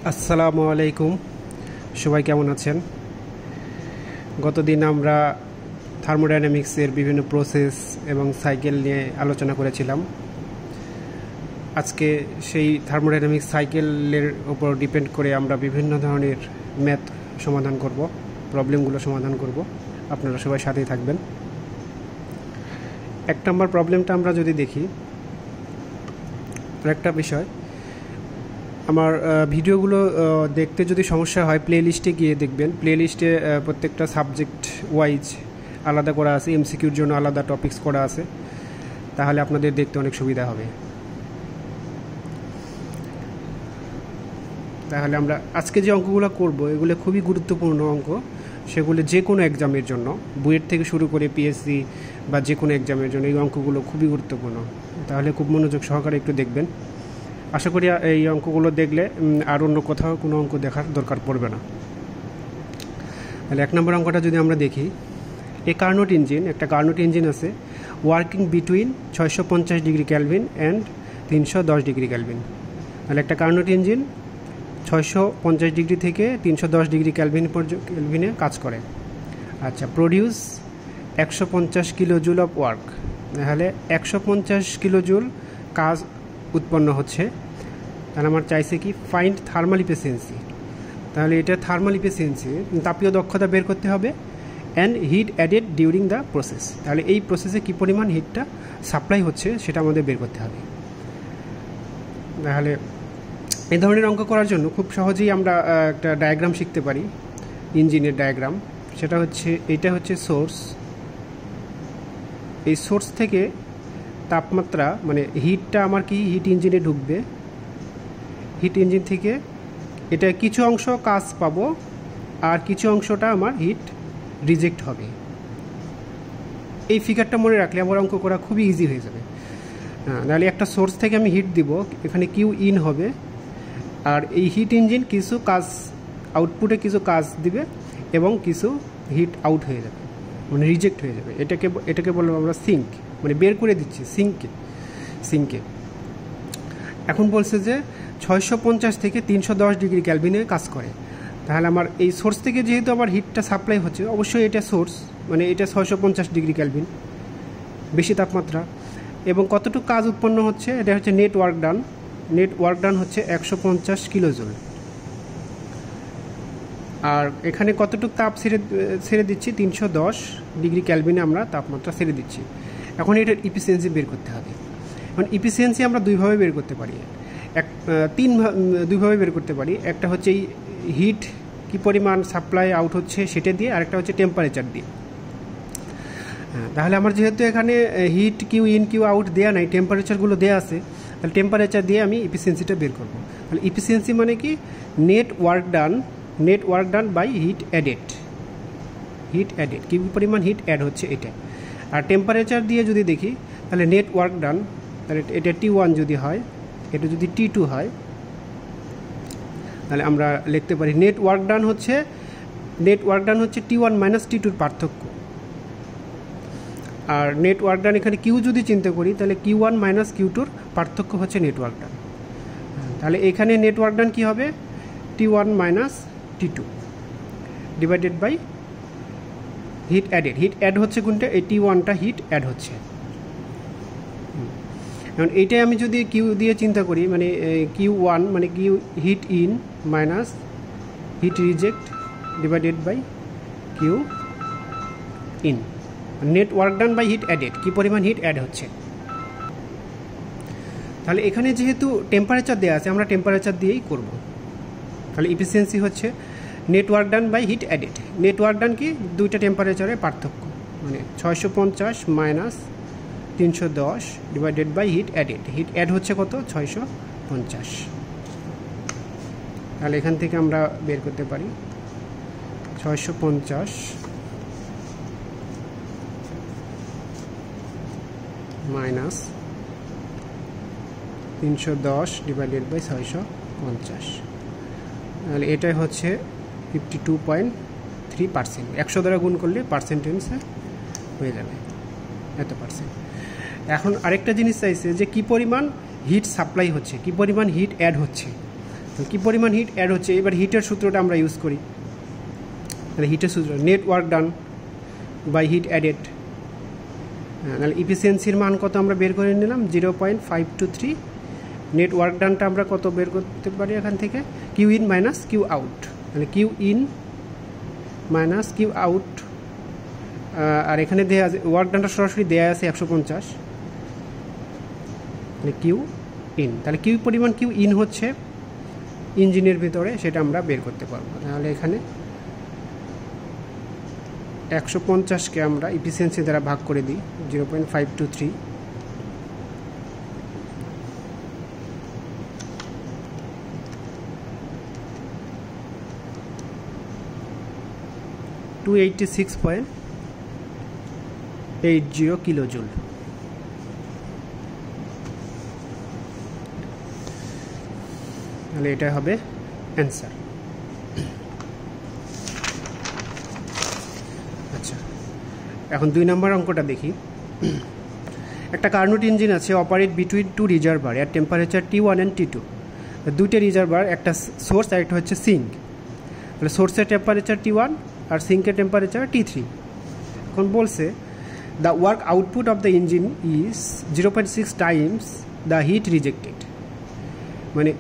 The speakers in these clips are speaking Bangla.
আসসালামু আলাইকুম। সবাই কেমন আছেন? গতদিন আমরা থার্মোডাইনামিক্সের বিভিন্ন প্রসেস এবং সাইকেল নিয়ে আলোচনা করেছিলাম। আজকে সেই থার্মোডাইনামিক্স সাইকেলের উপর ডিপেন্ড করে আমরা বিভিন্ন ধরনের ম্যাথ সমাধান করব, প্রবলেমগুলো সমাধান করব। আপনারা সবাই সাথেই থাকবেন। 1 নম্বর প্রবলেমটা আমরা যদি দেখি, আরেকটা বিষয়, আমার ভিডিওগুলো দেখতে যদি সমস্যা হয় প্লেলিস্টে গিয়ে দেখবেন। প্লেলিস্টে প্রত্যেকটা সাবজেক্ট ওয়াইজ আলাদা করা আছে, এমসিকিউর জন্য আলাদা টপিকস করা আছে, তাহলে আপনাদের দেখতে অনেক সুবিধা হবে। তাহলে আমরা আজকে যে অঙ্কগুলো করব এগুলো খুবই গুরুত্বপূর্ণ অঙ্ক, সেগুলো যে কোনো এক্সামের জন্য, বুয়েট থেকে শুরু করে পিএসসি বা যে কোনো এক্সামের জন্য এই অঙ্কগুলো খুবই গুরুত্বপূর্ণ। তাহলে খুব মনোযোগ সহকারে একটু দেখবেন। আশা করি এই অঙ্কগুলো দেখলে আর অন্য কোথাও কোনো অঙ্ক দেখার দরকার পড়বে না। তাহলে 1 নম্বর অঙ্কটা যদি আমরা দেখি, একটা কার্নোট ইঞ্জিন আছে, working between 650 degree kelvin and 310 degree kelvin. তাহলে একটা কার্নোট ইঞ্জিন 650 ডিগ্রি থেকে 310 ডিগ্রি ক্যালভিনে কাজ করে। আচ্ছা, produce 150 kilo joule of work. তাহলে 150 কিলো জুল কাজ উৎপন্ন হচ্ছে। তাহলে আমার চাইছে কি, ফাইন্ড থার্মাল ইফিসিয়েন্সি। তাহলে এটা থার্মাল ইফিসিয়েন্সি, তাপীয় দক্ষতা বের করতে হবে, and heat added during the process. তাহলে এই প্রসেসে কী পরিমাণ হিটটা সাপ্লাই হচ্ছে সেটা আমাদের বের করতে হবে। তাহলে এই ধরনের অঙ্ক করার জন্য খুব সহজেই আমরা একটা ডায়াগ্রাম শিখতে পারি, ইঞ্জিনের ডায়াগ্রাম। সেটা হচ্ছে, এটা হচ্ছে সোর্স। এই সোর্স থেকে তাপমাত্রা মানে হিটটা আমার কি হিট ইঞ্জিনে ঢুকবে, হিট ইঞ্জিন থেকে এটা কিছু অংশ কাজ পাবো আর কিছু অংশটা আমার হিট রিজেক্ট হবে। এই ফিগারটা মনে রাখলে আমার অঙ্ক করা খুবই ইজি হয়ে যাবে। তাহলে একটা সোর্স থেকে আমি হিট দিব, এখানে কিউ ইন হবে, আর এই হিট ইঞ্জিন কিছু কাজ আউটপুটে কিছু কাজ দিবে এবং কিছু হিট আউট হয়ে যাবে, মানে রিজেক্ট হয়ে যাবে। এটাকে বলবো আমরা সিঙ্ক, মানে বের করে দিচ্ছি সিঙ্কে। এখন বলছে যে 650 থেকে 310 ডিগ্রি ক্যালভিনে কাজ করে। তাহলে আমার এই সোর্স থেকে যেহেতু আমার হিটটা সাপ্লাই হচ্ছে, অবশ্যই এটা সোর্স, মানে এটা 650 ডিগ্রি ক্যালভিন, বেশি তাপমাত্রা। এবং কতটুকু কাজ উৎপন্ন হচ্ছে, এটা হচ্ছে নেট ওয়ার্ক ডান হচ্ছে 150 কিলো জুল। আর এখানে কতটুকু তাপ ছেড়ে দিচ্ছি, 310 ডিগ্রি ক্যালভিনে আমরা তাপমাত্রা ছেড়ে দিচ্ছি। এখন এটার ইফিসিয়েন্সি বের করতে হবে। এখন ইফিসিয়েন্সি আমরা দুইভাবে বের করতে পারি, দুইভাবে বের করতে পারি। একটা হচ্ছে এই হিট কি পরিমাণ সাপ্লাই আউট হচ্ছে সেটা দিয়ে, আরেকটা হচ্ছে টেম্পারেচার দিয়ে। তাহলে আমার যেহেতু এখানে heat Q in Q out দেওয়া নাই, টেম্পারেচারগুলো দেওয়া আছে, তাহলে টেম্পারেচার দিয়ে আমি ইফিসিয়েন্সিটা বের করব। তাহলে ইফিসিয়েন্সি মানে কি, net work done by heat added, কি পরিমাণ হিট অ্যাড হচ্ছে এটা। আর টেম্পারেচার দিয়ে যদি দেখি, তাহলে নেট ওয়ার্ক ডান, তাহলে এটা T1 যদি হয়, এটা যদি T2 হয়, তাহলে আমরা লিখতে পারি নেট ওয়ার্ক ডান হচ্ছে T1 মাইনাস T2-র পার্থক্য। আর নেট ওয়ার্ক ডান এখানে কিউ যদি চিন্তা করি, তাহলে Q1 মাইনাস Q2-র পার্থক্য হচ্ছে নেট ওয়ার্ক ডান। তাহলে এখানে নেট ওয়ার্ক ডান কী হবে, T1 minus T2 divided by heat add হচ্ছে কোনটা, এই T1টা হিট অ্যাড হচ্ছে। এখন এইটাই আমি যদি কিউ দিয়ে চিন্তা করি, মানে Q1 মানে Q heat in minus heat reject divided by Q in, net work done by heat added, কী পরিমাণ হিট অ্যাড হচ্ছে। তাহলে এখানে যেহেতু টেম্পারেচার দেওয়া আছে, আমরা টেম্পারেচার দিয়েই করব। তাহলে ইফিসিয়েন্সি হচ্ছে net work done by heat added. Net work done কি, দুইটা টেম্পারেচারের পার্থক্য, মানে 650 minus 310 divided by heat add হচ্ছে কত, 650। তাহলে এখান থেকে আমরা বের করতে পারি 650 মাইনাস 310 ডিভাইডেড বাই 650। তাহলে এটাই হচ্ছে 52.3%। 100 দ্বারা গুণ করলে পার্সেন্টেজে হয়ে যাবে এত পার্সেন্ট। এখন আরেকটা জিনিস চাইছে যে কি পরিমাণ হিট সাপ্লাই হচ্ছে, কি পরিমাণ হিট অ্যাড হচ্ছে। কী পরিমাণ হিট অ্যাড হচ্ছে। এবার হিটের সূত্রটা আমরা ইউজ করি, তাহলে হিটের সূত্র net work done by heat added. তাহলে ইফিসিয়েন্সির মান কত আমরা বের করে নিলাম 0.523। নেট ওয়ার্ক ডানটা আমরা কত বের করতে পারি এখান থেকে, Q in minus Q out. তাহলে Q in minus Q out, আর এখানে দেওয়া আছে ওয়ার্ক ডানটা সরাসরি দেওয়া আছে 150, মানে কিউ ইন। তাহলে কিউ পরিমাণ কিউ ইন হচ্ছে ইঞ্জিনের ভিতরে, সেটা আমরা বের করতে পারবো। তাহলে এখানে 150কে আমরা ইফিসিয়েন্সি দ্বারা ভাগ করে দিই 0.523, টু 86.80 কিলোজুল। তাহলে এটা হবে অ্যান্সার। আচ্ছা, এখন 2 নম্বর অঙ্কটা দেখি। একটা কার্নোট ইঞ্জিন আছে, অপারেট বিটুইন 2 রিজার্ভার এর টেম্পারেচার T1 অ্যান্ড T2। দুইটা রিজার্ভার, একটা সোর্স আর একটা হচ্ছে সিঙ্ক। তাহলে সোর্সের টেম্পারেচার T1 আর সিঙ্কের টেম্পারেচার T3। এখন বলছে the work output of the engine is 0.6 times the heat rejected. মানে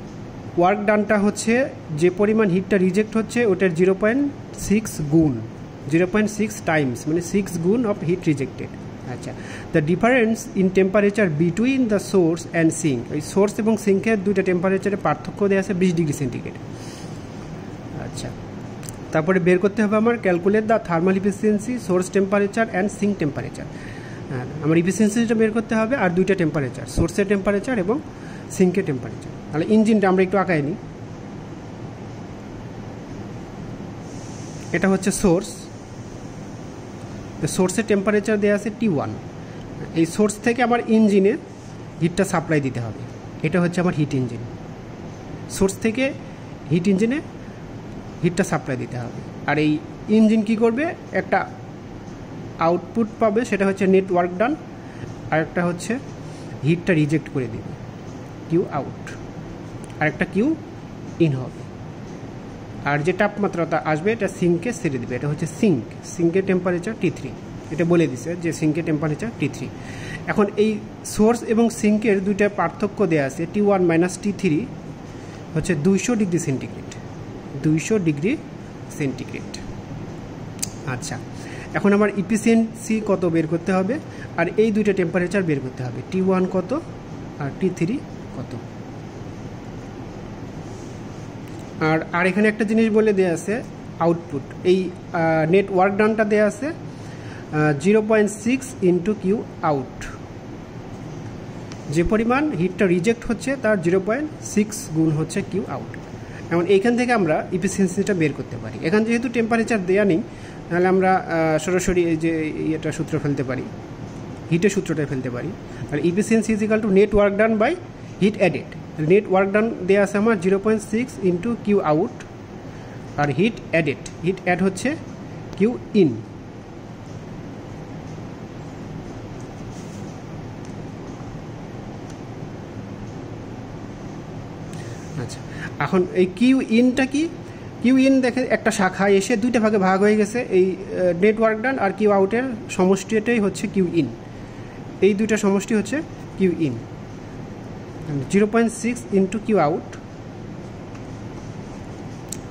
ওয়ার্ক ডানটা হচ্ছে যে পরিমাণ হিটটা রিজেক্ট হচ্ছে ওটার 0.6 গুণ, 0.6 টাইমস, মানে 6 গুণ অফ হিট রিজেক্টেড। আচ্ছা, the difference in temperature between the source and sink. ওই সোর্স এবং সিঙ্কের দুইটা টেম্পারেচারের পার্থক্য দেওয়া আছে 20 ডিগ্রি সেন্টিগ্রেড। আচ্ছা, তারপরে বের করতে হবে আমার calculate the thermal efficiency, source temperature and sink temperature. হ্যাঁ, আমার ইফিসিয়েন্সিটা বের করতে হবে আর দুইটা টেম্পারেচার, সোর্সের টেম্পারেচার এবং সিঙ্কের টেম্পারেচার। তাহলে ইঞ্জিনটা আমরা একটু আঁকাই নিই। এটা হচ্ছে সোর্স, সোর্সের টেম্পারেচার দেওয়া আছে T1। এই সোর্স থেকে আমার ইঞ্জিনে হিটটা সাপ্লাই দিতে হবে, এটা হচ্ছে আমার হিট ইঞ্জিন। সোর্স থেকে হিট ইঞ্জিনে হিটটা সাপ্লাই দিতে হবে, আর এই ইঞ্জিন কি করবে, একটা আউটপুট পাবে, সেটা হচ্ছে নেট ওয়ার্ক ডান, আর একটা হচ্ছে হিটটা রিজেক্ট করে দেবে কিউ আউট, আর একটা কিউ ইন হবে। আর যে তাপমাত্রাটা আসবে এটা সিঙ্কে ছেড়ে দেবে, এটা হচ্ছে সিঙ্ক, সিঙ্কের টেম্পারেচার T3। এটা বলে দিছে যে সিঙ্কের টেম্পারেচার T3। এখন এই সোর্স এবং সিঙ্কের দুইটা পার্থক্য দেওয়া আছে, T1 মাইনাস T3 হচ্ছে 200 ডিগ্রি সেন্টিগ্রেড, 200 ডিগ্রি সেন্টিগ্রেড। আচ্ছা, এখন আমার ইফিসিয়েন্সি কত বের করতে হবে, আর এই দুইটা টেম্পারেচার বের করতে হবে, T1 কত আর T3 কত। আর এখানে একটা জিনিস বলে দেওয়া আছে আউটপুট, এই নেট ওয়ার্ক ডানটা দেওয়া আছে 0.6 ইন্টু কিউ আউট। যে পরিমাণ হিটটা রিজেক্ট হচ্ছে তার 0.6 গুণ হচ্ছে কিউ আউট। এখন এইখান থেকে আমরা ইফিসিয়েন্সিটা বের করতে পারি। এখান যেহেতু টেম্পারেচার দেওয়া নেই, তাহলে আমরা সরাসরি এই যে এটা সূত্র ফেলতে পারি, হিটের সূত্রটা ফেলতে পারি। আর efficiency is equal to net work done by heat added. Net work done দেওয়া আছে আমার 0.6 ইন্টু কিউ আউট, আর হিট অ্যাডেড, হিট অ্যাড হচ্ছে কিউ ইন। আচ্ছা, এখন এই কিউ ইনটা কি, কিউ ইন দেখে একটা শাখা এসে দুইটা ভাগে ভাগ হয়ে গেছে, এই নেট ওয়ার্ক ডান আর কিউ আউটের সমষ্টিটাই হচ্ছে কিউ ইন, এই দুইটা সমষ্টি হচ্ছে Q in. 0.6 into Q out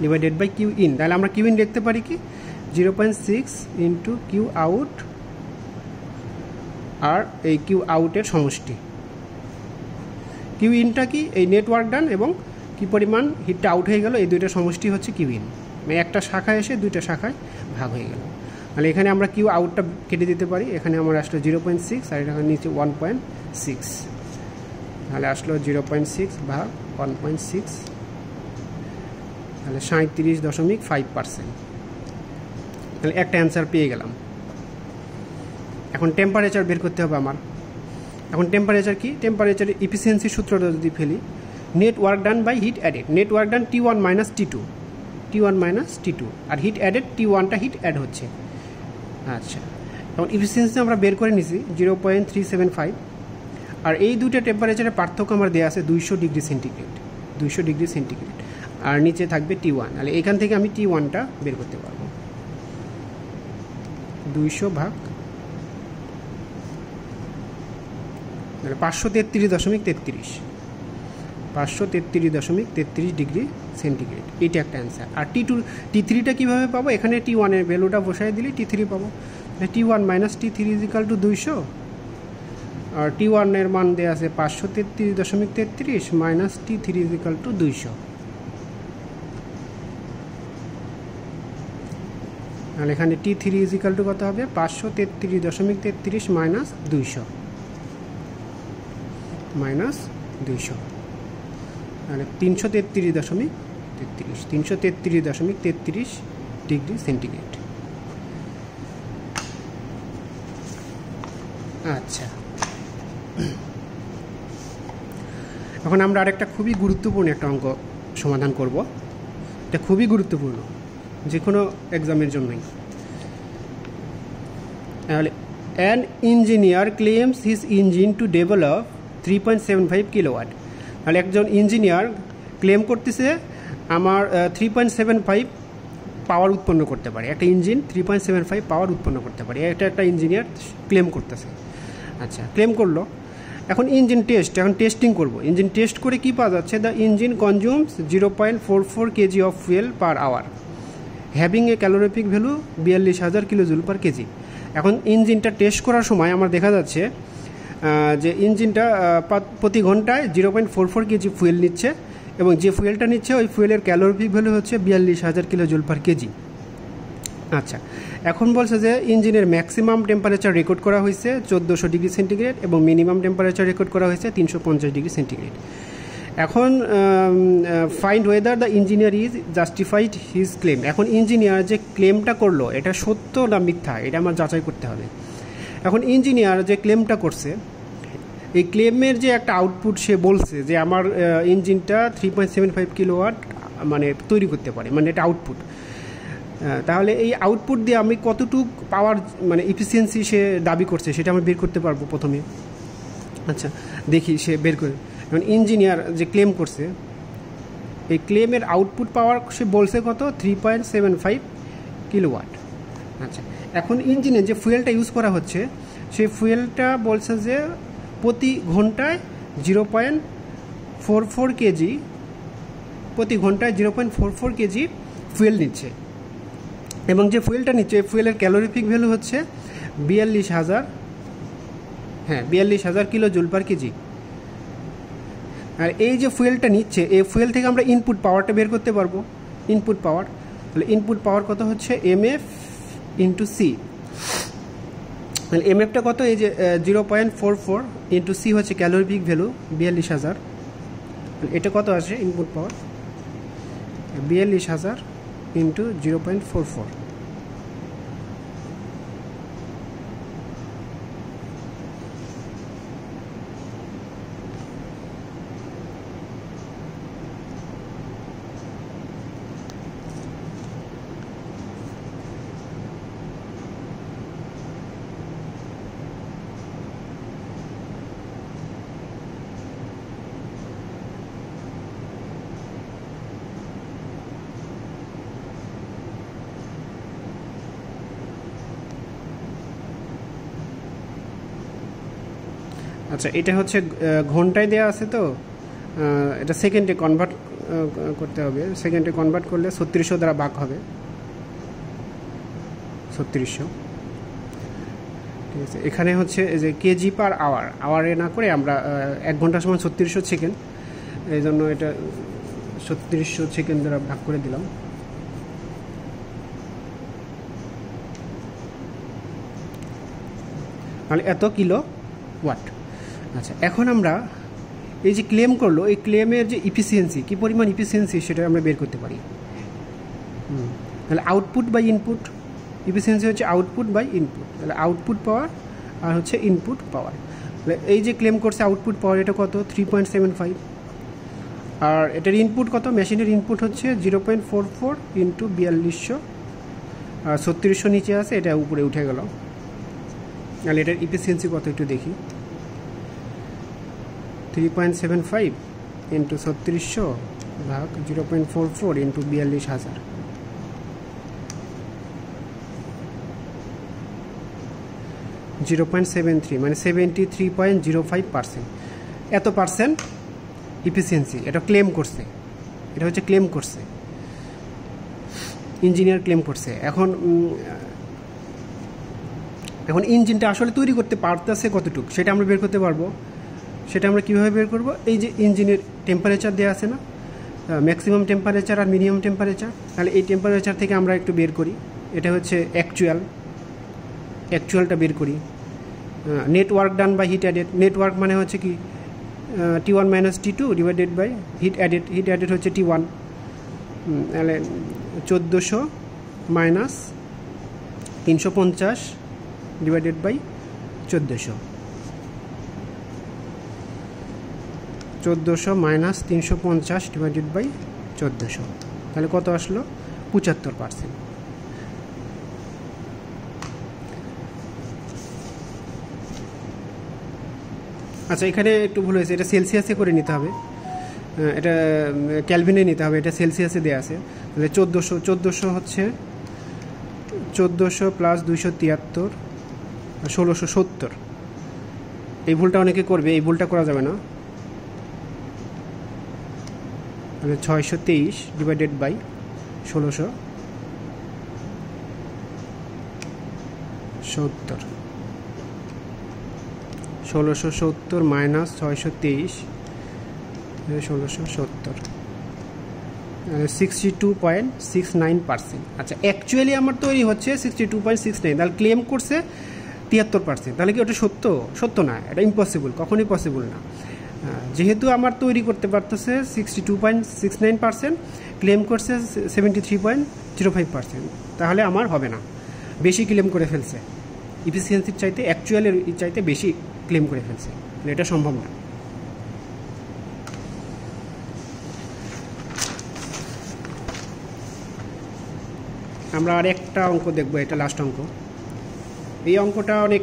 divided by Q in. তাহলে আমরা কিউ ইন লিখতে পারি কি 0.6 ইন্টু কিউ আউট আর এই কিউ আউটের সমষ্টি। কিউ ইনটা কি, এই নেটওয়ার্ক ডান এবং কি পরিমাণ হিটটা আউট হয়ে গেল, এই দুইটা সমষ্টি হচ্ছে কিউ ইন। মানে একটা শাখায় এসে দুইটা শাখায় ভাগ হয়ে গেল। তাহলে এখানে আমরা কিউ আউটটা কেটে দিতে পারি, এখানে আমার আসলো 0.6 আর এখানে নিচে 1.6, তাহলে আসলো 0.6 ভাগ 1.6, তাহলে 37.5%। তাহলে একটা অ্যান্সার পেয়ে গেলাম। এখন টেম্পারেচার বের করতে হবে আমার। এখন টেম্পারেচার কি, টেম্পারেচারের ইফিসিয়েন্সি সূত্রটা যদি ফেলি, net work done by heat added. Net work done T1 minus T2, T1 minus T2, আর হিট অ্যাডেড T1টা হিট অ্যাড হচ্ছে। আচ্ছা, এখন ইফিসিয়েন্সি আমরা বের করে নিছি 0.375, আর এই দুইটা টেম্পারেচারের পার্থক্য আমার দেওয়া আছে 200 ডিগ্রি সেন্টিগ্রেড, 200 ডিগ্রি সেন্টিগ্রেড। আর নিচে থাকবে T1। তাহলে এখান থেকে আমি T1টা বের করতে পারবো। 200 / 533.33 533.33 ডিগ্রি সেন্টিগ্রেড, এইটা একটা অ্যান্সার। আর T3টা কীভাবে পাবো? এখানে T1 এর ভ্যালুটা বসাই দিলে T3 পাবো। T1 - T3 = 200, আর T1 এর মান দেওয়া আছে 533.33 - T3 = 200। আর এখানে T3 = কত হবে? 533.33 - 200 তাহলে 333.33 ডিগ্রি সেন্টিগ্রেড। আচ্ছা, এখন আমরা আরেকটা খুবই গুরুত্বপূর্ণ একটা অঙ্ক সমাধান করব। এটা খুবই গুরুত্বপূর্ণ, যে কোনো এক্সামের জন্যই। তাহলে an engineer claims his engine to develop 3.75 kilowatt. তাহলে একজন ইঞ্জিনিয়ার ক্লেম করতেছে আমার 3.75 পাওয়ার উৎপন্ন করতে পারে, একটা ইঞ্জিন 3.75 পাওয়ার উৎপন্ন করতে পারে, এটা একটা ইঞ্জিনিয়ার ক্লেম করতেছে। আচ্ছা, ক্লেম করলো। এখন ইঞ্জিন টেস্টিং করব। ইঞ্জিন টেস্ট করে কি পাওয়া যাচ্ছে? The engine consumes 0.44 KG of fuel per hour, having a calorific value 42,000 kJ/kg। এখন ইঞ্জিনটা টেস্ট করার সময় আমার দেখা যাচ্ছে যে ইঞ্জিনটা প্রতি ঘন্টায় 0.44 কেজি ফুয়েল নিচ্ছে, এবং যে ফুয়েলটা নিচ্ছে ওই ফুয়েলের ক্যালোরিফিক ভ্যালু হচ্ছে 42,000 kJ/kg। আচ্ছা, এখন বলছে যে ইঞ্জিনের ম্যাক্সিমাম টেম্পারেচার রেকর্ড করা হয়েছে 1400 ডিগ্রি সেন্টিগ্রেড এবং মিনিমাম টেম্পারেচার রেকর্ড করা হয়েছে 350 ডিগ্রি সেন্টিগ্রেড। এখন find whether the engineer is justified his claim. এখন ইঞ্জিনিয়ার যে ক্লেমটা করলো এটা সত্য না মিথ্যা, এটা আমার যাচাই করতে হবে। এখন ইঞ্জিনিয়ার যে ক্লেমটা করছে, এই ক্লেমের যে একটা আউটপুট সে বলছে যে আমার ইঞ্জিনটা 3.75 কিলোওয়াট মানে তৈরি করতে পারে, মানে এটা আউটপুট। তাহলে এই আউটপুট দিয়ে আমি কতটুকু পাওয়ার মানে এফিসিয়েন্সি সে দাবি করছে সেটা আমি বের করতে পারবো প্রথমে। আচ্ছা, দেখি সে বের করে। এখন ইঞ্জিনিয়ার যে ক্লেম করছে, এই ক্লেমের আউটপুট পাওয়ার সে বলছে কত? 3.75 কিলোওয়াট। আচ্ছা, এখন ইঞ্জিনে যে ফুয়েলটা ইউজ করা হচ্ছে সেই ফুয়েলটা বলছে যে প্রতি ঘন্টায় 0.44 কেজি, প্রতি ঘন্টায় 0.44 কেজি ফুয়েল নিচ্ছে, এবং যে ফুয়েলটা নিচ্ছে এই ফুয়েলের ক্যালোরিফিক ভ্যালু হচ্ছে 42,000 kJ/kg। আর এই যে ফুয়েলটা নিচ্ছে, এই ফুয়েল থেকে আমরা ইনপুট পাওয়ারটা বের করতে পারবো। ইনপুট পাওয়ার, তাহলে ইনপুট পাওয়ার কত হচ্ছে? mf × c। তাহলে mfটা কত? এই যে 0.44 × c হচ্ছে ক্যালোরিফিক ভ্যালু 42,000। এটা কত আসে ইনপুট পাওয়ার? 42,000 × 0.44। আচ্ছা, এটা হচ্ছে ঘন্টায় দেওয়া আছে, তো এটা সেকেন্ডে কনভার্ট করতে হবে। সেকেন্ডে কনভার্ট করলে 3600 দ্বারা ভাগ হবে, 3600। ঠিক আছে, এখানে হচ্ছে যে কেজি পার আওয়ার, আওয়ারে না করে আমরা 1 ঘন্টা সমান 3600 সেকেন্ড, এই জন্য এটা 3600 সেকেন্ড দ্বারা ভাগ করে দিলাম। তাহলে এত কিলো ওয়াট। আচ্ছা, এখন আমরা এই যে ক্লেম করলো, এই ক্লেমের যে ইফিসিয়েন্সি, কী পরিমাণ ইফিসিয়েন্সি সেটা আমরা বের করতে পারি। তাহলে আউটপুট বাই ইনপুট, ইফিসিয়েন্সি হচ্ছে আউটপুট বাই ইনপুট। তাহলে আউটপুট পাওয়ার আর হচ্ছে ইনপুট পাওয়ার। তাহলে এই যে ক্লেম করছে আউটপুট পাওয়ার, এটা কত? 3.75। আর এটার ইনপুট কত? মেশিনের ইনপুট হচ্ছে 0.44 × 4200, আর 3600 নিচে আছে, এটা উপরে উঠে গেল। তাহলে এটার ইফিসিয়েন্সি কত একটু দেখি। 3.75 × 3600 ভাগ 0.44 ইন্টু 42,000, .73 মানে 73.05%। এত পার্সেন্ট ইফিসিয়েন্সি এটা ক্লেম করছে, এটা হচ্ছে ক্লেম করছে, ইঞ্জিনিয়ার ক্লেম করছে। এখন ইঞ্জিনটা আসলে তৈরি করতে পারতেছে কতটুকু সেটা আমরা বের করতে পারবো। সেটা আমরা কীভাবে বের করব? এই যে ইঞ্জিনের টেম্পারেচার দেওয়া আছে না, ম্যাক্সিমাম টেম্পারেচার আর মিনিমাম টেম্পারেচার, তাহলে এই টেম্পারেচার থেকে আমরা একটু বের করি। এটা হচ্ছে অ্যাকচুয়ালটা বের করি। Net work done by heat added, net work মানে হচ্ছে কি T1 minus T2 divided by heat added হচ্ছে T1, তাহলে 1400 minus 350 divided by 1400 minus 350 divided by 1400, তাহলে কত আসলো? 75%। আচ্ছা, এখানে একটু ভুল হয়েছে, এটা সেলসিয়াসে করে নিতে হবে, এটা ক্যালভিনে নিতে হবে, এটা সেলসিয়াসে দেওয়া আছে। তাহলে 1400 হচ্ছে 1400 প্লাস 273 1670। এই ভুলটা অনেকে করবে, এই ভুলটা করা যাবে না। তাহলে 623 ডিভাইডেড বাই 1670, 1670 মাইনাস 623 1670, 62.69%। আচ্ছা, অ্যাকচুয়ালি আমার তৈরি হচ্ছে 62.69, তাহলে ক্লেম করছে 73%, তাহলে কি ওটা সত্য না? এটা ইম্পসিবল, কখনোই পসিবল না। যেহেতু আমার তৈরি করতে পারতেছে 62.69%, ক্লেম করছে 73.05%, তাহলে আমার হবে না, বেশি ক্লেম করে ফেলছে, ইফিসিয়েন্সির চাইতে অ্যাকচুয়ালের চাইতে বেশি ক্লেম করে ফেলছে, এটা সম্ভব না। আমরা আর একটা অঙ্ক দেখব, এটা লাস্ট অঙ্ক। এই অঙ্কটা অনেক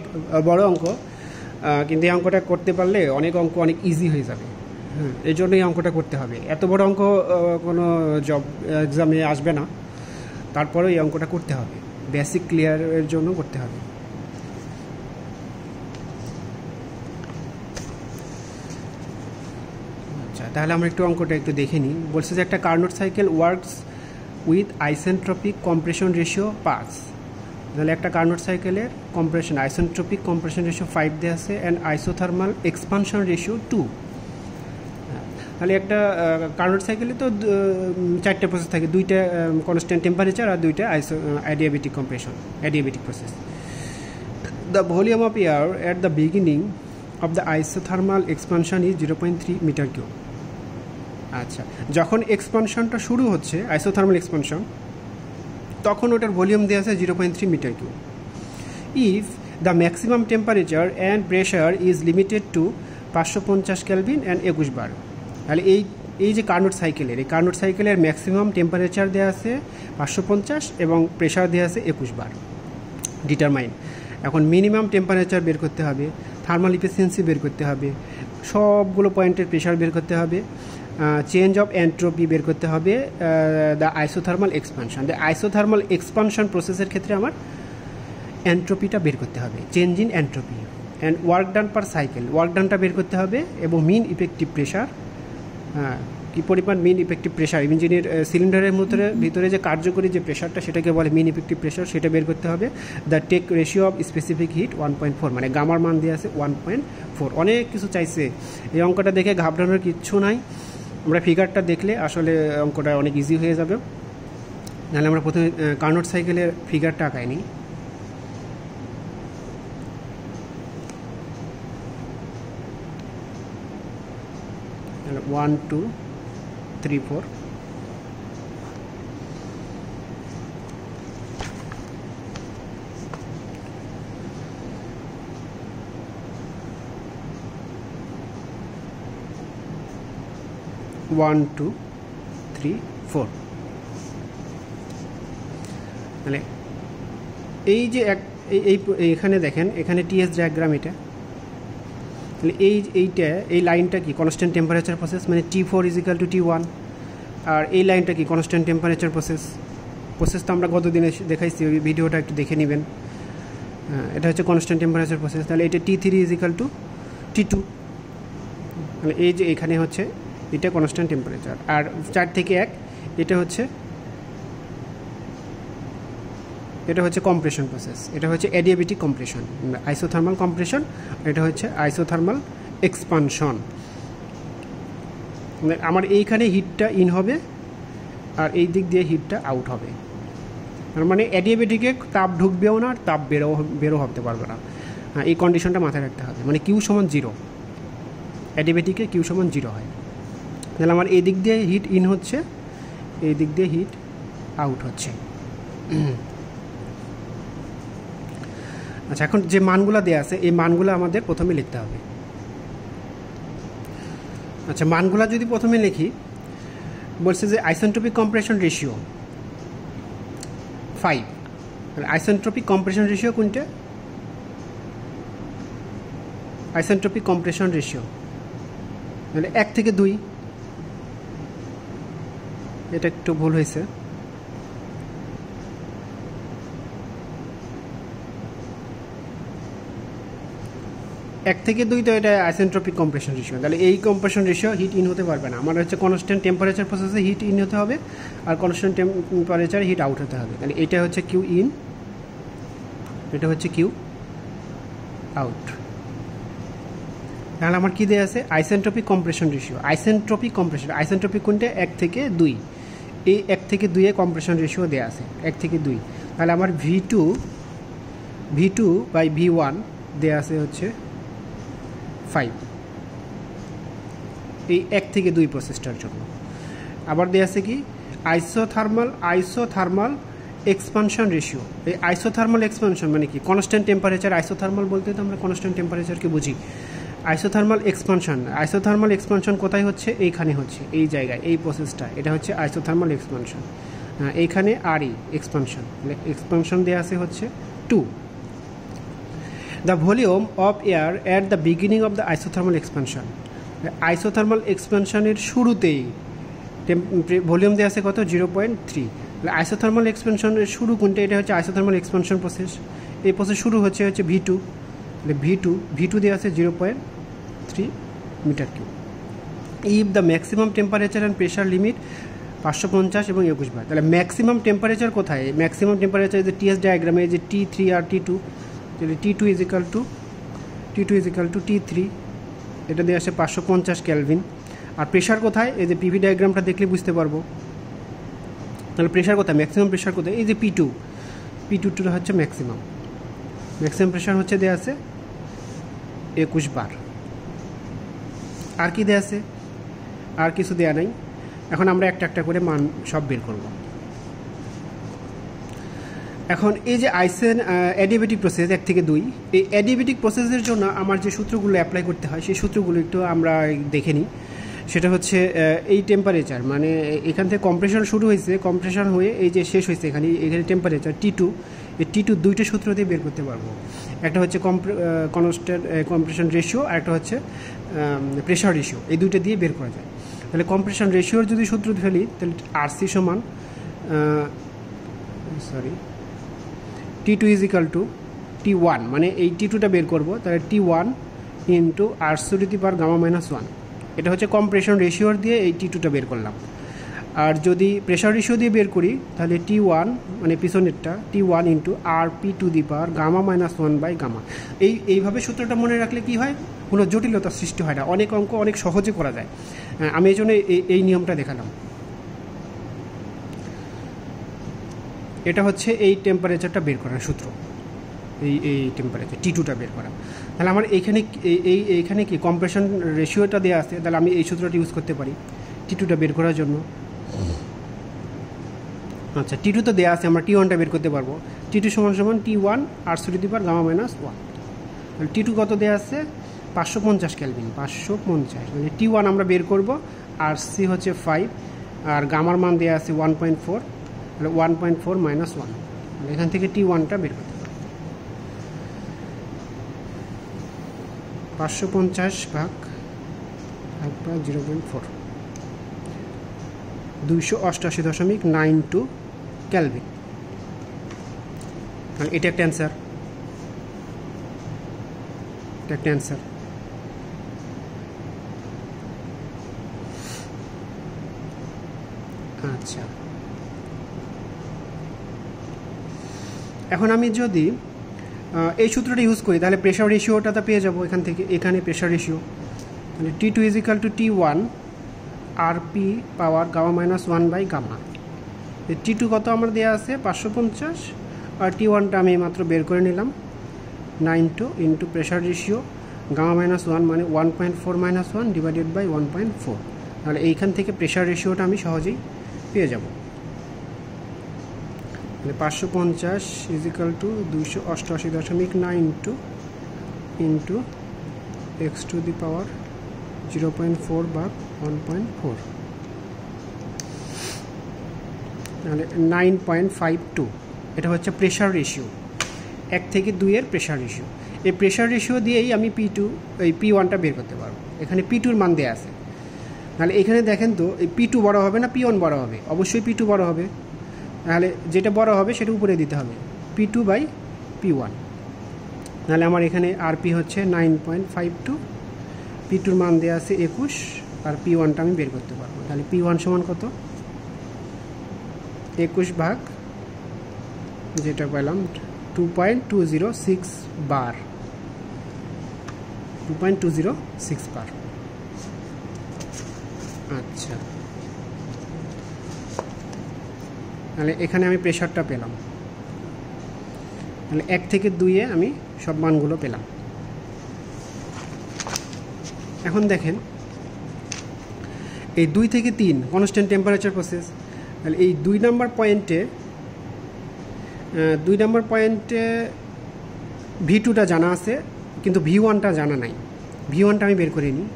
বড় অঙ্ক, কিন্তু এই অঙ্কটা করতে পারলে অনেক অঙ্ক অনেক ইজি হয়ে যাবে। এই জন্য এই অঙ্কটা করতে হবে। এত বড় অঙ্ক কোনো জব এক্সামে আসবে না, তারপরেও এই অঙ্কটা করতে হবে, বেসিক ক্লিয়ারের জন্য করতে হবে। আচ্ছা, তাহলে আমরা একটু অঙ্কটা একটু দেখে নিই। বলছে যে একটা Carnot cycle works with isentropic compression ratio 5। তাহলে একটা কার্নোট সাইকেলের আইসেন্ট্রপিক কম্প্রেশন রেশিও 5 দেওয়া আছে অ্যান্ড আইসোথার্মাল এক্সপানশন রেশিও 2। তাহলে একটা কার্নোট সাইকেলে তো 4টে প্রসেস থাকে, 2টা কনস্ট্যান্ট টেম্পারেচার আর 2টা adiabatic process. The volume of air at the beginning of the isothermal expansion is 0.3 metre cube. আচ্ছা, যখন এক্সপানশনটা শুরু হচ্ছে আইসোথার্মাল এক্সপানশন, তখন ওটার ভলিউম দেওয়া আছে 0.3 metre cube. If the maximum temperature and pressure is limited to 550 kelvin and 21 bar. তাহলে এই যে কার্নোট সাইকেলের ম্যাক্সিমাম টেম্পারেচার দেওয়া আছে 550 এবং প্রেশার দেওয়া আছে 21 বার। ডিটারমাইন। এখন মিনিমাম টেম্পারেচার বের করতে হবে, থার্মাল ইফিসিয়েন্সি বের করতে হবে, সবগুলো পয়েন্টের প্রেশার বের করতে হবে, চেঞ্জ অফ এন্ট্রপি বের করতে হবে, দ্য আইসোথার্মাল এক্সপানশন প্রসেসের ক্ষেত্রে আমার এন্ট্রপিটা বের করতে হবে, change in entropy, and work done per cycle, work ডানটা বের করতে হবে, এবং মিন ইফেক্টিভ প্রেশার, কী পরিমাণ মিন ইফেক্টিভ প্রেশার ইঞ্জিনের সিলিন্ডারের ভিতরে যে কার্যকরী যে প্রেশারটা সেটাকে বলে মিন ইফেক্টিভ প্রেশার, সেটা বের করতে হবে। The take ratio of specific heat 1.4, মানে গামার মান দিয়ে আছে 1.4। অনেক কিছু চাইছে, এই অঙ্কটা দেখে ঘাবড়ানোর কিচ্ছু নাই। আমরা ফিগারটা দেখলে আসলে অঙ্কটা অনেক ইজি হয়ে যাবে। নাহলে আমরা প্রথমে কার্নোট সাইকেলের ফিগারটা আঁকাই নিই। তাহলে 1 2 3 4, ওয়ান টু থ্রি ফোর। মানে এই যে এইখানে দেখেন, এখানে টিএস ডায়াগ্রাম, এটা তাহলে এই লাইনটা কি কনস্ট্যান্ট টেম্পারেচার প্রসেস, মানে T4 = T1, আর এই লাইনটা কি কনস্ট্যান্ট টেম্পারেচার প্রসেস তো আমরা গত দিনে দেখাইছি, ওই ভিডিওটা একটু দেখে নেবেন। এটা হচ্ছে কনস্ট্যান্ট টেম্পারেচার প্রসেস। তাহলে এটা T3 = T2, তাহলে এই যে এখানে হচ্ছে এটা কনস্ট্যান্ট টেম্পারেচার। আর 4 থেকে 1 এটা হচ্ছে কম্প্রেশন প্রসেস, এটা হচ্ছে অ্যাডিয়াবেটিক কম্প্রেশন, আইসোথার্মাল কম্প্রেশন, এটা হচ্ছে আইসোথার্মাল এক্সপানশন। আমার এইখানে হিটটা ইন হবে আর এই দিক দিয়ে হিটটা আউট হবে। তার মানে অ্যাডিয়াবেটিকে তাপ ঢুকবেও না আর তাপ বেরো হতে পারবে না। এই কন্ডিশনটা মাথায় রাখতে হবে, মানে Q = 0, অ্যাডিয়াবেটিকে Q = 0 হয়। তাহলে আমার এই দিক দিয়ে হিট ইন হচ্ছে, এই দিক দিয়ে হিট আউট হচ্ছে। আচ্ছা, এখন যে মানগুলো দেওয়া আছে এই মানগুলো আমাদের প্রথমে লিখতে হবে। আচ্ছা, মানগুলো যদি প্রথমে লিখি, বলছে যে আইসেন্ট্রপিক কম্প্রেশন রেশিও 5। তাহলে আইসেন্ট্রপিক কম্প্রেশন রেশিও কোনটা? আইসেন্ট্রপিক কম্প্রেশন রেশিও তাহলে 1 থেকে 2, এটা একটু ভুল হয়েছে। এক থেকে 2 তো এটা আইসেন্ট্রপিক কম্প্রেশন রেশিও। তাহলে এই কম্প্রেশন রেশিও হিট ইন হতে পারবে না। আমার হচ্ছে কনস্ট্যান্ট টেম্পারেচার প্রসেসে হিট ইন হতে হবে আর কনস্ট্যান্ট টেম্পারেচার হিট আউট হতে হবে। তাহলে এটা হচ্ছে Q ইন, এটা হচ্ছে Q আউট। তাহলে আমার কী দেওয়া আছে? Isentropic compression ratio. আইসেন্ট্রপিক কোনটা? 1 থেকে 2। এই 1 থেকে 2 এ কম্প্রেশন রেশিও দেওয়া আছে 1 থেকে 2। তাহলে আমার V2/V1 দেওয়া আছে হচ্ছে 5, এই 1 থেকে 2 প্রসেসটার জন্য। আবার দেওয়া আছে কি? Isothermal expansion ratio. এই আইসোথার্মাল এক্সপানশন মানে কি? Constant temperature. আইসোথার্মাল বলতে তো আমরা কনস্ট্যান্ট টেম্পারেচারকে বুঝি। আইসোথার্মাল এক্সপানশন কোথায় হচ্ছে? এইখানে হচ্ছে, এই জায়গায়, এই প্রসেসটা, এটা হচ্ছে আইসোথার্মাল এক্সপানশন। এইখানে RE এক্সপানশন দেওয়া আছে হচ্ছে 2। The volume of air at the beginning of the isothermal expansion. Isothermal এক্সপানশনের শুরুতেই ভলিউম দেওয়া আছে কত? 0.3। আইসোথার্মাল এক্সপানশনের শুরু কোনটা? এটা হচ্ছে আইসোথার্মাল এক্সপানশন প্রসেস। এই প্রসেস শুরু হচ্ছে V2 দেওয়া আছে 0.3 metre cube. If the maximum temperature and pressure limit 550 এবং 21 বার। তাহলে ম্যাক্সিমাম টেম্পারেচার কোথায়? ম্যাক্সিমাম টেম্পারেচার যে TS ডায়াগ্রামে যে T3 আর T2, তাহলে T2 = T3, এটা দিয়ে আসে 550 কেলভিন। আর প্রেশার কোথায়? এই যে PV ডায়াগ্রামটা দেখলে বুঝতে পারবো। তাহলে প্রেশার কোথায়? ম্যাক্সিমাম প্রেশার কোথায়? এই যে P2 হচ্ছে ম্যাক্সিমাম প্রেশার হচ্ছে দেওয়া আছে 21 বার। আর কি দেওয়া আছে? আর কিছু দেওয়া নাই। এখন আমরা একটা একটা করে মান সব বের করব। এখন এই যে অ্যাডিয়াবেটিক প্রসেস 1 থেকে 2, এই অ্যাডিয়াবেটিক প্রসেসের জন্য আমার যে সূত্রগুলো অ্যাপ্লাই করতে হয় সেই সূত্রগুলো একটু আমরা দেখে নিই। সেটা হচ্ছে এই টেম্পারেচার, মানে এখান থেকে কম্প্রেশন শুরু হয়েছে, কম্প্রেশন হয়ে এই যে শেষ হয়েছে এখানে টেম্পারেচার T2, এই T2 দুইটা সূত্র দিয়ে বের করতে পারবো। একটা হচ্ছে কনস্ট্যান্ট কম্প্রেশন রেশিও আর একটা হচ্ছে প্রেশার রেশিও। এই দুইটা দিয়ে বের করা যায়। তাহলে কম্প্রেশন রেশিওর যদি সূত্র ফেলি তাহলে RC সমান T2 = T1, মানে এই T2টা বের করব, তাহলে T1 × R⁻⁻1। এটা হচ্ছে কম্প্রেশন রেশিওর দিয়ে এই T2টা বের করলাম। আর যদি প্রেশার রেশিও দিয়ে বের করি তাহলে T1, মানে পিছনেরটা, T1 × R⁻⁻1/γ। এইভাবে সূত্রটা মনে রাখলে কি হয়? কোনো জটিলতার সৃষ্টি হয় না, অনেক অঙ্ক অনেক সহজে করা যায়। আমি এই জন্য এই নিয়মটা দেখালাম। এটা হচ্ছে এই টেম্পারেচারটা বের করার সূত্র, এই টেম্পারেচার T2টা বের করা। তাহলে আমার এইখানে কি কম্প্রেশন রেশিওটা দেওয়া আছে, তাহলে আমি এই সূত্রটা ইউজ করতে পারি T2টা বের করার জন্য। আচ্ছা, T2 তো দেওয়া আছে, আমরা T1টা বের করতে পারবো। T2 = T1 R⁻⁻1। তাহলে T2 কত দেওয়া আছে? 550 কেলভিন, 550। মানে T1 আমরা বের করব, RC হচ্ছে 5 আর গামার মান দেওয়া আছে 1.4, তাহলে 1.4 - 1। এখান থেকে T1টা বের করতে পারবো। 550 ভাগ 0.4, 288.92 কেলভিন। এটা একটা অ্যান্সার, আচ্ছা এখন আমি যদি এই সূত্রটা ইউজ করি তাহলে প্রেশার রেশিওটা তো পেয়ে যাবো এখান থেকে। এখানে প্রেশার রেশিও তাহলে T2 = T1 RP power gamma minus 1/গামা। T2 কত আমার দেওয়া আছে 550, আর T1টা আমি মাত্র বের করে নিলাম 92 into pressure ratio gamma minus 1 মানে 1.4 - 1 ডিভাইডেড বাই 1.4। তাহলে এইখান থেকে প্রেশার রেশিওটা আমি সহজেই পেয়ে যাব। তাহলে 550 = 288.92 ইন্টু x⁴ 0.4/1.4, তাহলে 9.52। এটা হচ্ছে প্রেশার রেশিও, 1 থেকে 2 এর প্রেশার রেশিও। এই প্রেশার রেশিও দিয়েই আমি P1টা বের করতে পারবো। এখানে P2-র মান দেওয়া আছে, তাহলে এখানে দেখেন তো এই P2 বড় হবে না P1 বড় হবে? অবশ্যই P2 বড় হবে, তাহলে যেটা বড় হবে সেটা উপরে দিতে হবে P2/P1। তাহলে আমার এখানে RP হচ্ছে 9.52, P2-র মান দেওয়া আছে 21, আর P1টা আমি বের করতে পারবো। তাহলে P1 সমান কত 21 ভাগ যেটা পেলাম 2.206 বার, 2.206 বার। আচ্ছা তাহলে এখানে আমি প্রেশারটা পেলাম, তাহলে 1 থেকে 2-এ আমি সব মানগুলো পেলাম। এখন দেখেন এই 2 থেকে 3 কনস্ট্যান্ট টেম্পারেচার প্রসেস। তাহলে এই 2 নম্বর পয়েন্টে V2টা জানা আছে কিন্তু V1টা জানা নাই। V1টা আমি বের করে নিই।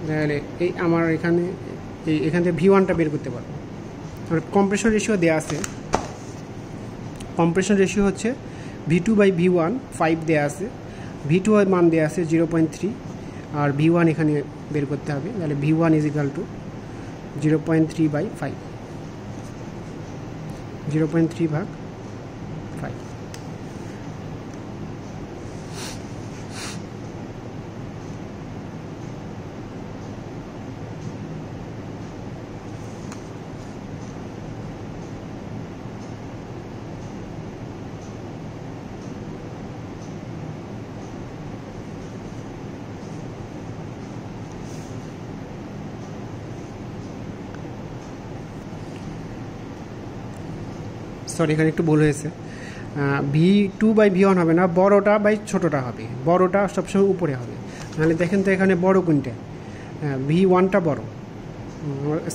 তাহলে এই আমার এখানে এখান থেকে V1টা বের করতে পারবো। কম্প্রেশন রেশিও দেওয়া আছে, কম্প্রেশন রেশিও হচ্ছে V2/V1 5 দেওয়া আছে, V2 এর মান দেওয়া আছে 0.3, আর V1 এখানে বের করতে হবে। তাহলে V1 = 0.3/5, 0.3/5। সরি এখানে একটু ভুল হয়েছে, V2/V1 হবে না, বড়টা বাই ছোটোটা হবে। বড়টা সবসময় উপরে হবে। নাহলে দেখেন তো এখানে বড় কোনটা, V1টা বড়।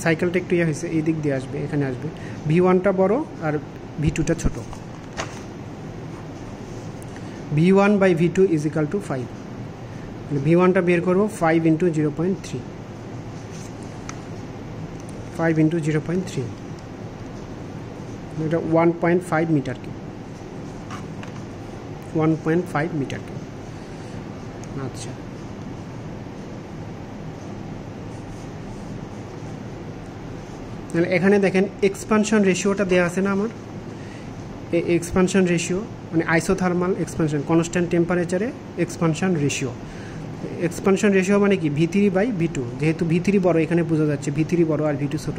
সাইকেলটা একটু ইয়ে হয়েছে, এই দিক দিয়ে আসবে, এখানে আসবে। V1টা বড় আর V2টা ছোট। V1/V2 = 5। V1টা বের করবো 5 × 0.3, 5 × 0.3, এটা 1.5 মিটার কিউব, 1.5 মিটার কিউব। আচ্ছা তাহলে এখানে দেখেন এক্সপানশন রেশিওটা দেওয়া আছে না আমার। এই এক্সপানশন রেশিও মানে আইসোথার্মাল এক্সপানশন, কনস্ট্যান্ট টেম্পারেচারে এক্সপানশন রেশিও। এক্সপানশন রেশিও মানে কি V3/V2, যেহেতু V3 বড় এখানে বোঝা যাচ্ছে V3 বড় আর V2 ছোট,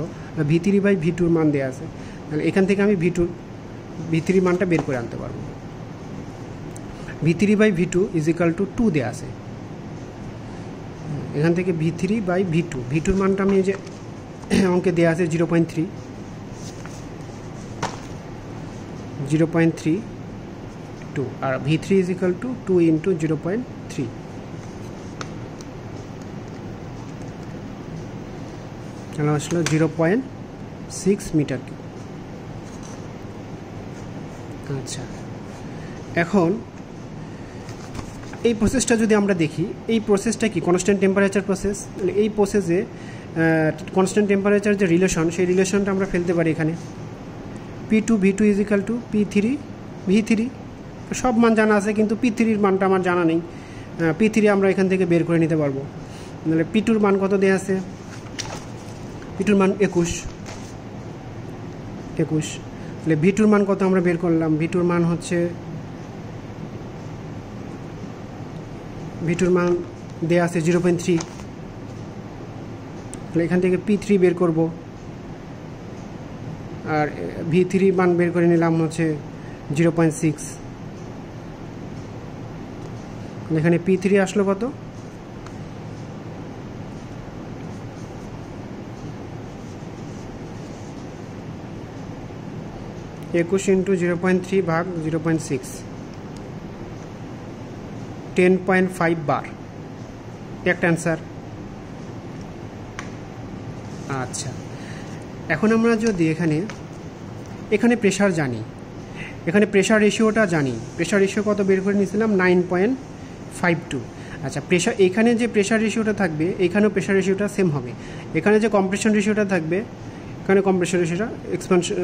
V3/V2-র মান দেওয়া আছে। তাহলে এখান থেকে আমি V3 মানটা বের করে আনতে পারবো। V3/V2 = 2 দেওয়া আছে। এখান থেকে V3/V2, V2-র মানটা আমি যে অঙ্কে দেওয়া আছে 0.3, 0.32, আর V3 = 2 × 0.3, তাহলে আসলো 0.6 মিটার কিউব। আচ্ছা এখন এই প্রসেসটা যদি আমরা দেখি, এই প্রসেসটা কি কনস্ট্যান্ট টেম্পারেচার প্রসেস। এই প্রসেসে কনস্ট্যান্ট টেম্পারেচার যে রিলেশন, সেই রিলেশনটা আমরা ফেলতে পারি এখানে। P2/V2 = P3/V3, সব মান জানা আছে কিন্তু P3-র মানটা আমার জানা নেই। P3 আমরা এখান থেকে বের করে নিতে পারবো। তাহলে P2 মান কত দেওয়া আছে? P2 মান 21। তাহলে V2 মান কত আমরা বের করলাম? V2 মান হচ্ছে দেওয়া আছে 0.3। তাহলে এখান থেকে P3 বের করব, আর V3 মান বের করে নিলাম হচ্ছে 0.6। এখানে P3 আসলো কত? একুশ ইন্টু 0.3 ভাগ 0.6, 10.5 বার। একটা অ্যান্সার। আচ্ছা, এখন আমরা যদি এখানে প্রেশার জানি, এখানে প্রেশার রেশিওটা জানি। প্রেশার রেশিও কত বের করে নিয়েছিলাম? 9.52। আচ্ছা, এখানে যে প্রেশার রেশিওটা থাকবে, এখানেও প্রেশার রেশিওটা সেম হবে। এখানে যে কম্প্রেশন রেশিওটা থাকবে, এখানে কম্প্রেশন রেশিওটা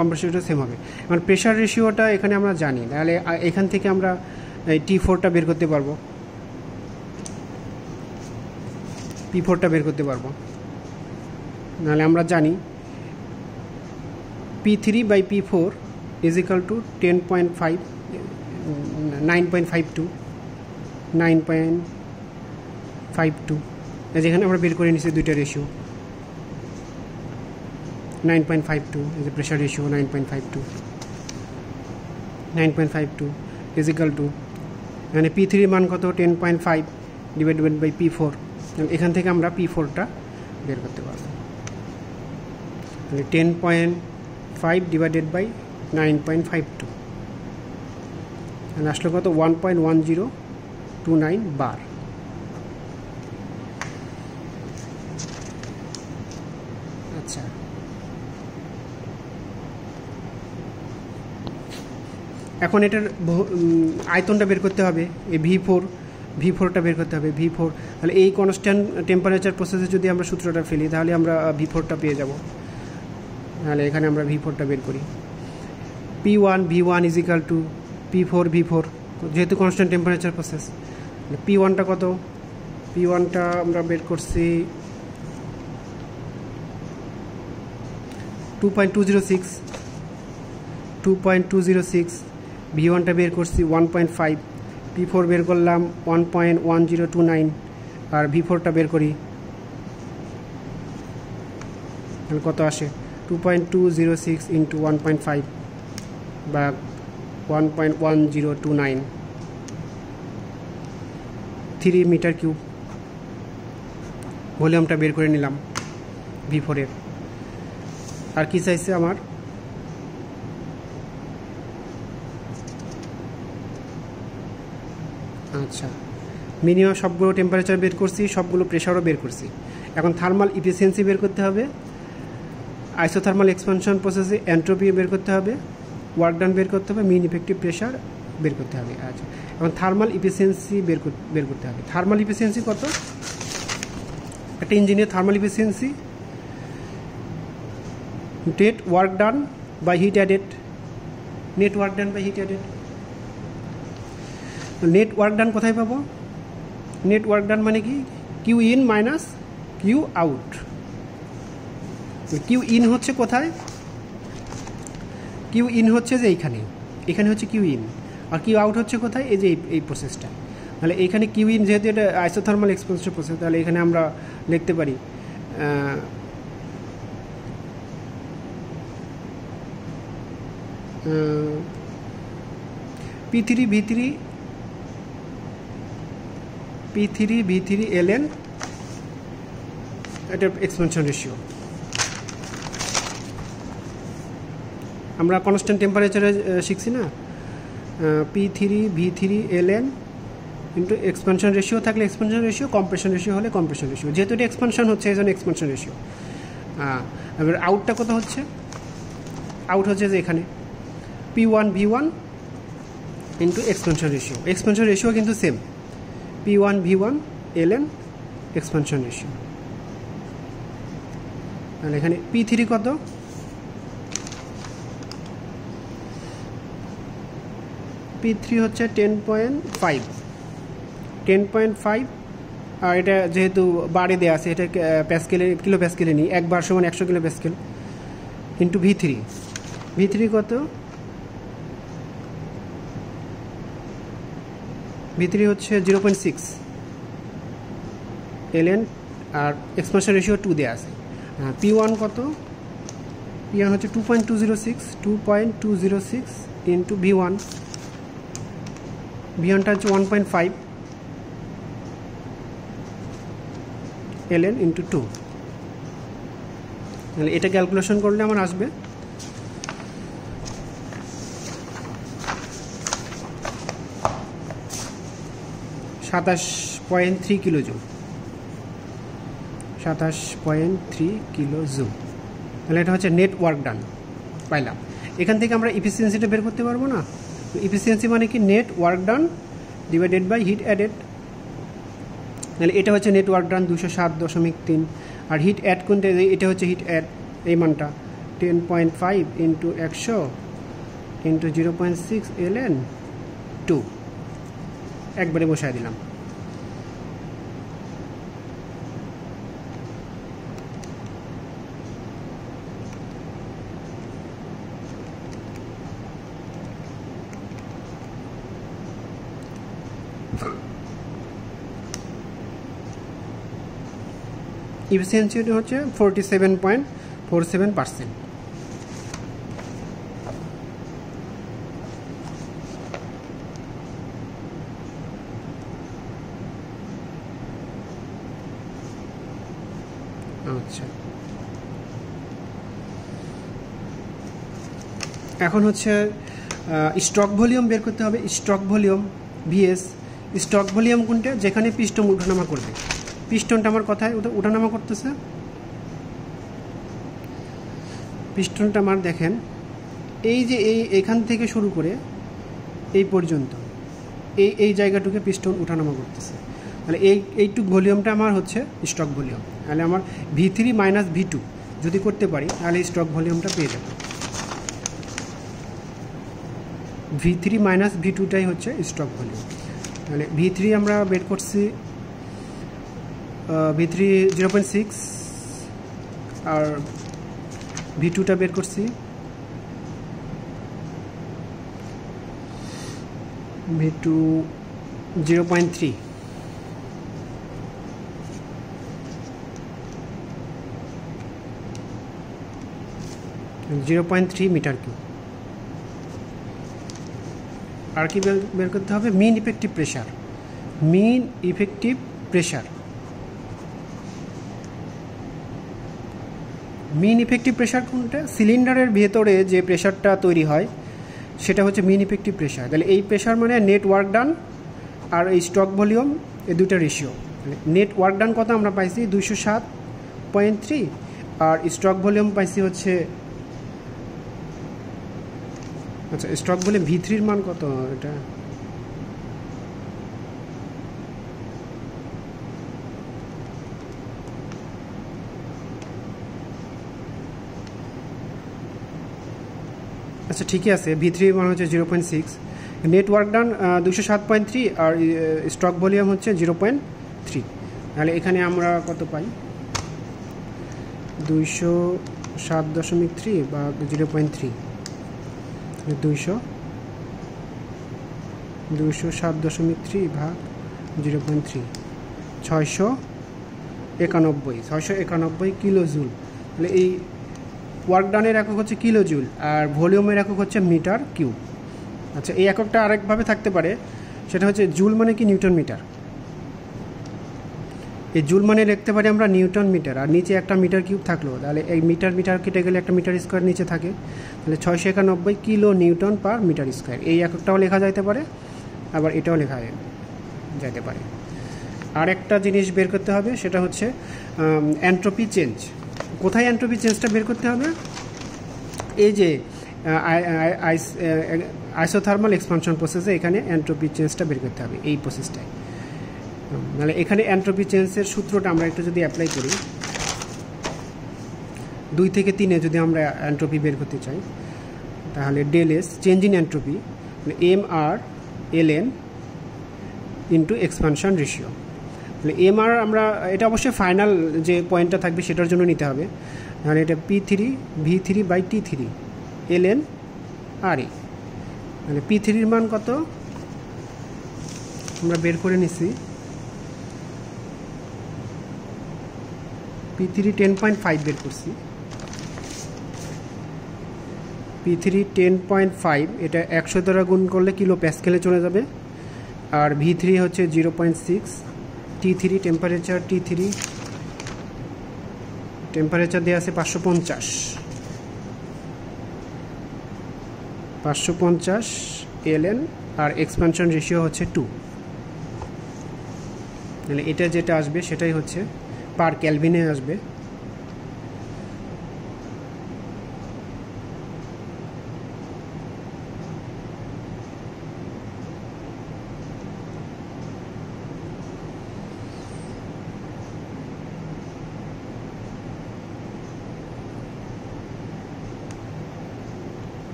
কম্প্রেশন রেশিওটা সেম হবে। এখন প্রেশার রেশিওটা এখানে আমরা জানি, তাহলে এখান থেকে আমরা T4টা বের করতে পারবো, P4টা বের করতে পারবো। নাহলে আমরা জানি P3/P4 is equal to 10.5, 9.52, 9.52। যেখানে আমরা বের করে নিচ্ছি দুইটা ratio, 9.52 is a pressure ratio, 9.52 is equal to, এখানে P3 মান কত? 10.5 divided by P4। এখান থেকে আমরা P4টা বের করতে পারবো। তাহলে 10.5 divided by 9.52 আসলে কত? 1.1029 বার। আচ্ছা, এখন এটার আয়তনটা বের করতে হবে, এই V4টা বের করতে হবে। V4, তাহলে এই কনস্ট্যান্ট টেম্পারেচার প্রসেসে যদি আমরা সূত্রটা ফেলি, তাহলে আমরা V4টা পেয়ে যাব। তাহলে এখানে আমরা V4টা বের করি। P1 V1 is equal to P4 V4, যেহেতু কনস্ট্যান্ট টেম্পারেচার প্রসেস। P1টা কত? P1টা আমরা বের করছি 2.206। V1টা বের করছি 1.5। P4 বের করলাম 1.1029, আর V4টা বের করি, তাহলে কত আসে? 2.206 ইন্টু 1.5 বা 1.1029, 3 মিটার কিউব। ভলিউমটা বের করে নিলাম V4-এর। আর কি চাইছে আমার? আচ্ছা, মিনিমাম সবগুলো টেম্পারেচার বের করছি, সবগুলো প্রেশারও বের করছি। এখন থার্মাল ইফিসিয়েন্সি বের করতে হবে, আইসোথার্মাল এক্সপানশন প্রসেসে এন্ট্রপি বের করতে হবে, ওয়ার্ক ডান বের করতে হবে, মিন ইফেক্টিভ প্রেশার বের করতে হবে। আচ্ছা, এখন থার্মাল ইফিসিয়েন্সি বের করতে হবে। থার্মাল ইফিসিয়েন্সি কত? একটা ইঞ্জিনের thermal efficiency net work done by heat added. Net work done by heat added. Net work done কোথায় পাবো? নেট ওয়ার্ক ডান মানে কি? Q in minus Q out. Q in হচ্ছে কোথায়? কিউ ইন হচ্ছে যে এখানে হচ্ছে কিউ ইন, আর কিউ আউট হচ্ছে কোথায়? এই যে এই প্রসেসটা। তাহলে এখানে কিউ ইন যেহেতু এটা আইসোথার্মাল এক্সপানশন প্রসেস, তাহলে এখানে আমরা লিখতে পারি P3 ln, এটা এক্সপানশন রেশিও। আমরা কনস্ট্যান্ট টেম্পারেচারে শিখছি না, P3 ln into expansion ratio থাকলে এক্সপানশন রেশিও, কম্প্রেশন রেশিও হলে কম্প্রেশন রেশিও। যেহেতু এটা এক্সপানশন হচ্ছে, এই জন্য এক্সপানশন রেশিও। এবার আউটটা কত হচ্ছে? আউট হচ্ছে যে এখানে P1 V1 into expansion ratio. Expansion ratio কিন্তু same, P1 V1 ln expansion ratio. তাহলে এখানে P3 কত? P3 হচ্ছে 10.5 10.5, আর এটা যেহেতু বারে দেওয়া আছে এটা প্যাসকেলে কিলো প্যাসকেলে নিই, 1 বার সমান 100 কিলো প্যাসকেল ইন্টু V3 কত, V3 হচ্ছে 0.6 ln, আর এক্সপানশন রেশিও 2 দেওয়া আছে। P1 কত, P1 হচ্ছে 2.206 ইন্টু V1টা হচ্ছে 1.5 ln ইন্টু 2। তাহলে এটা ক্যালকুলেশন করলে আমার আসবে 27.3 কিলো জুল, 27.3 কিলো জুল। তাহলে এটা হচ্ছে নেট ওয়ার্ক ডান পাইলাম। এখান থেকে আমরা ইফিসিয়েন্সিটা বের করতে পারবো না? ইফিসিয়েন্সি মানে কি, net work done divided by heat added. তাহলে এটা হচ্ছে নেট ওয়ার্ক ডান 207.3, আর হিট অ্যাড কোনটা, এটা হচ্ছে হিট অ্যাড, এই মানটা 10.5 ইন্টু 100 ইন্টু 0.6 ln 2, একবারে বসায় দিলাম। ইফিসিয়েন্সি হচ্ছে 47.47%। আচ্ছা, এখন হচ্ছে স্টক ভলিউম বের করতে হবে। Stroke volume VS, stroke volume কোনটা, যেখানে পিস্টন উঠানামা করবে। পিস্টনটা আমার কথায় উঠানামা করতেছে, পিস্টনটা আমার দেখেন এই যে এখান থেকে শুরু করে এই পর্যন্ত এই জায়গাটুকে পিস্টন উঠানামা করতেছে। তাহলে এইটুক ভলিউমটা আমার হচ্ছে স্টক ভলিউম। তাহলে আমার V3 মাইনাস V2 যদি করতে পারি তাহলে স্টক ভলিউমটা পেয়ে যাব। V3 মাইনাস V2টাই হচ্ছে স্টক ভলিউম। তাহলে V3 আমরা বের করছি, V3 0.6, আর V2টা বের করছি V2 0.3, মিটার কিউব। আর কি বের করতে হবে, মিন ইফেক্টিভ প্রেশার। মিন ইফেক্টিভ প্রেশার, মিন ইফেক্টিভ প্রেশার কোনটা, সিলিন্ডারের ভেতরে যে প্রেশারটা তৈরি হয় সেটা হচ্ছে মিন ইফেক্টিভ প্রেশার। তাহলে এই প্রেশার মানে নেট ওয়ার্ক ডান আর এই স্টক ভলিউম, এই দুইটা রেশিও। নেট ওয়ার্ক ডান কত আমরা পাইছি 207.3, আর স্টক ভলিউম পাইছি হচ্ছে, আচ্ছা স্টক ভলিউম V3-র মান কত, এটা আচ্ছা ঠিকই আছে, V3 মান হচ্ছে 0.6, নেট ওয়ার্ক ডান 207.3, আর স্টক ভলিউম হচ্ছে 0.3। তাহলে এখানে আমরা কত পাই, 207.3 বা 0.3, 207.3 ভাগ 0.3, 691 কিলো জুল। তাহলে এই ওয়ার্ক ডানের একক হচ্ছে কিলো জুল, আর ভলিউমের একক হচ্ছে মিটার কিউব। আচ্ছা, এই এককটা আরেকভাবে থাকতে পারে, সেটা হচ্ছে জুল মানে কি নিউটন মিটার। এই জুল মানে লিখতে পারি আমরা নিউটন মিটার, আর নিচে একটা মিটার কিউব থাকলো, তাহলে এই মিটার কেটে গেলে একটা মিটার স্কোয়ার নিচে থাকে, তাহলে 691 kilo newton per metre square. এই এককটাও লেখা যাইতে পারে, আবার এটাও লেখা যাইতে পারে। আর একটা জিনিস বের করতে হবে, সেটা হচ্ছে এন্ট্রপি চেঞ্জ। কোথায় এন্ট্রপি চেঞ্জটা বের করতে হবে, এই যে আইসোথার্মাল এক্সপানশন প্রসেসে এখানে এন্ট্রপি চেঞ্জটা বের করতে হবে, এই প্রসেসটায়। মানে এখানে এন্ট্রপি চেঞ্জের সূত্রটা আমরা একটু যদি অ্যাপ্লাই করি, 2 থেকে 3-এ যদি আমরা এন্ট্রপি বের করতে চাই, তাহলে del S change in entropy, M R ln into expansion ratio. তাহলে এমআর আমরা এটা অবশ্যই ফাইনাল যে পয়েন্টটা থাকবে সেটার জন্য নিতে হবে। তাহলে এটা P3V3/T3 ln RE। তাহলে P3-র মান কত আমরা বের করে নিছি, P3 10.5 বের করছি। P3 10.5 এটা 100 দ্বারা গুণ করলে কিলো প্যাসকেলে চলে যাবে। আর V3 হচ্ছে 0.6। T3 টেম্পারেচার দেওয়া আছে 550 ln, আর এক্সপানশন রেশিও হচ্ছে 2। তাহলে এটা যেটা আসবে সেটাই হচ্ছে পার কেলভিনে আসবে।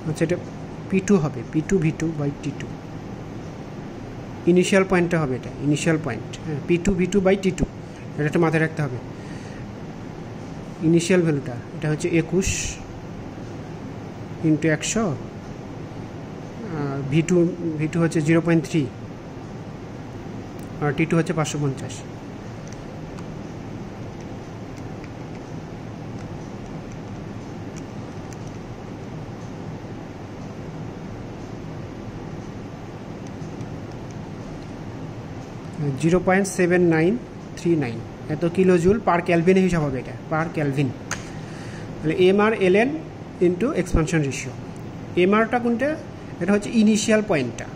আচ্ছা, এটা P2 হবে, P2V2/T2 ইনিশিয়াল পয়েন্টটা হবে, এটা ইনিশিয়াল পয়েন্ট। হ্যাঁ, P2V2/T2 এটা একটা মাথায় রাখতে হবে। ইনিশিয়াল ভ্যালুটা এটা হচ্ছে 21 × 100। V2 হচ্ছে 0.3 আর T2 হচ্ছে 550। $0.7939 এত কিলো জুল পার ক্যালভিনে হিসাব হবে, এটা পার ক্যালভিন। তাহলে MR ln into expansion ratio. এমআরটা কোনটা? এটা হচ্ছে ইনিশিয়াল পয়েন্টটা,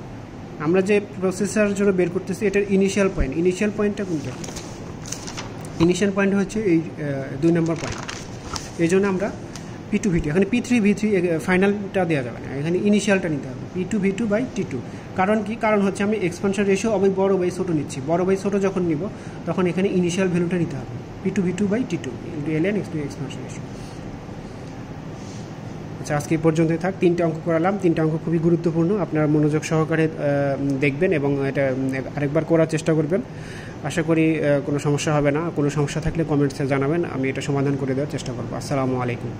আমরা যে প্রসেসরের জন্য বের করতেছি এটার ইনিশিয়াল পয়েন্ট। ইনিশিয়াল পয়েন্টটা কোনটা? ইনিশিয়াল পয়েন্ট হচ্ছে এই 2 নম্বর পয়েন্ট। এই জন্য আমরা P2V2, এখানে P3V3 ফাইনালটা দেওয়া যাবে না, এখানে ইনিশিয়ালটা নিতে হবে P2V2/T2। কারণ কি? কারণ হচ্ছে আমি এক্সপানশন রেশিও বড় বাই ছোটো নিচ্ছি। বড় বাই ছোটো যখন নিব তখন এখানে ইনিশিয়াল ভ্যালুটা নিতে হবে P2V2/T2 ln এক্সপানশন রেশিও। আচ্ছা, আজকে এই পর্যন্তই থাক। 3টে অঙ্ক করালাম, 3টে অঙ্ক খুবই গুরুত্বপূর্ণ, আপনারা মনোযোগ সহকারে দেখবেন এবং এটা আরেকবার করার চেষ্টা করবেন। আশা করি কোনো সমস্যা হবে না। কোনো সমস্যা থাকলে কমেন্টসে জানাবেন, আমি এটা সমাধান করে দেওয়ার চেষ্টা করব। আসসালামু আলাইকুম।